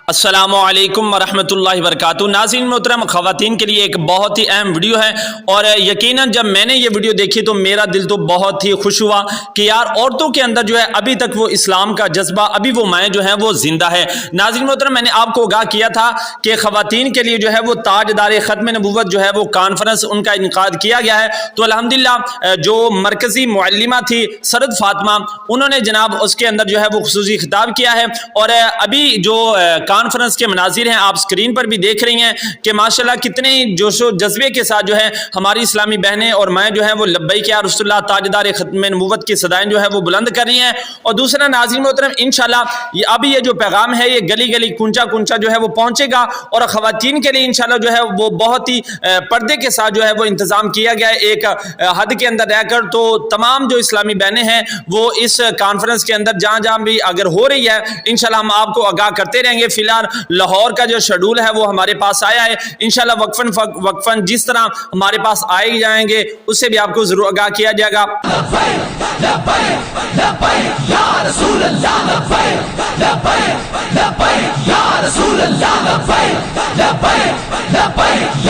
السلام علیکم ورحمۃ اللہ وبرکاتہ۔ ناظرین محترم، خواتین کے لیے ایک بہت ہی اہم ویڈیو ہے، اور یقیناً جب میں نے یہ ویڈیو دیکھی تو میرا دل تو بہت ہی خوش ہوا کہ یار عورتوں کے اندر جو ہے ابھی تک وہ اسلام کا جذبہ، ابھی وہ مائیں جو ہیں وہ زندہ ہے۔ ناظرین محترم، میں نے آپ کو آگاہ کیا تھا کہ خواتین کے لیے جو ہے وہ تاجدار ختم نبوت جو ہے وہ کانفرنس ان کا انعقاد کیا گیا ہے۔ تو الحمدللہ جو مرکزی معلمہ تھی سرد فاطمہ، انہوں نے جناب اس کے اندر جو ہے وہ خصوصی خطاب کیا ہے، اور ابھی جو کانفرنس کے مناظر ہیں آپ سکرین پر بھی دیکھ رہی ہیں کہ ماشاءاللہ کتنے جوش و جذبے کے ساتھ جو ہے ہماری اسلامی بہنیں اور مائیں جو ہیں وہ لبیک یا رسول اللہ تاجدار ختم نبوت کی صدائیں جو ہے وہ بلند کر رہی ہیں۔ اور دوسرا ناظرین محترم، انشاءاللہ ابھی یہ جو پیغام ہے یہ گلی گلی کنچا کنچا جو ہے وہ پہنچے گا، اور خواتین کے لیے انشاءاللہ جو ہے وہ بہت ہی پردے کے ساتھ جو ہے وہ انتظام کیا گیا ہے ایک حد کے اندر رہ کر۔ تو تمام جو اسلامی بہنیں ہیں وہ اس کانفرنس کے اندر جہاں جہاں بھی اگر ہو رہی ہے انشاءاللہ ہم آپ کو آگاہ کرتے رہیں گے۔ فی الحال لاہور کا جو شیڈول ہے وہ ہمارے پاس آیا ہے، انشاءاللہ وقفاً جس طرح ہمارے پاس آئے جائیں گے اس سے بھی آپ کو ضرور آگاہ کیا جائے گا۔ لبیک لبیک لبیک یا رسول اللہ، لبیک لبیک لبیک یا رسول اللہ، لبیک لبیک لبیک